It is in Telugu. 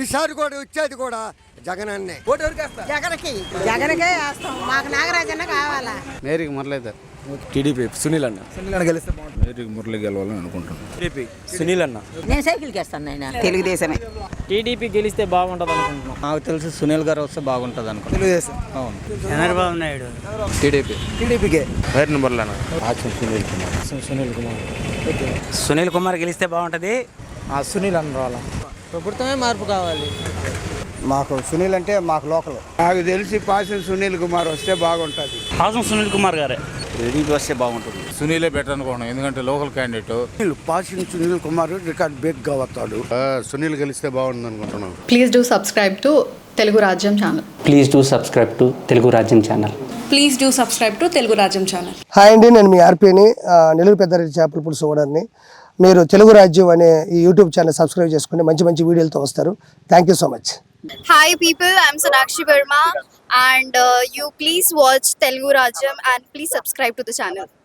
ఈసారి కూడా వచ్చేది కూడా జగన్ అన్నే. జగన్కే వేస్తాం. మాకు నాగరాజన్న కావాలా. మేరీకి మురళీధర్. టీడీపీ సునీల్ అన్న. గెలిస్తే బాగుంటుంది. మేరీకి మురళి గెలవాలని అనుకుంటున్నాను. టీడీపీ సునీల్ అన్న. నేను సైకిల్కి వేస్తాను. ఆయన తెలుగుదేశమే. టీడీపీ గెలిస్తే బాగుంటుంది అనుకుంటున్నాం. నాకు తెలిసి సునీల్ గారు వస్తే బాగుంటుంది అనుకుంటున్నాను. తెలుగుదేశం. అవును. చంద్రబాబు నాయుడు. టీడీపీ. టీడీపీకే. వేరే మురళి అన్న. సునీల్ కుమార్ గెలిస్తే బాగుంటుంది. సునీల్ అన్న రావాలా. ప్రభుత్వమే మార్పు కావాలి. మాకు సునీల్ అంటే మాకు లోకల్. నాకు తెలిసి పాసిన సునీల్ కుమార్ వస్తే బాగుంటుంది. హాసం సునీల్ కుమార్ గారే. టీడీపీ వస్తే బాగుంటుంది. సునీలే బెటర్ అనుకోండి, ఎందుకంటే లోకల్ క్యాండిడేట్. పాసిన సునీల్ కుమార్ రికార్డ్ బేక్ గా వస్తాడు. సునీల్ గెలిస్తే బాగుంటుంది అనుకుంటున్నాను. Please do subscribe to Telugu Rajyam channel. Please do subscribe to Telugu Rajyam channel. Please do subscribe to Telugu Rajyam channel. Hi అండి, నేను మీ ఆర్పీని, నెల్లూరు పెద్దారెడ్డి చేపల పులుసు ఓనర్ని. మీరు తెలుగు రాజ్యం అనే ఈ యూట్యూబ్ ఛానల్ సబ్స్క్రైబ్ చేసుకుని మంచి మంచి వీడియోలతో వస్తారు. Thank you so much. Hi people, I'm Sonakshi Verma and you please watch Telugu Rajyam and please subscribe to the channel.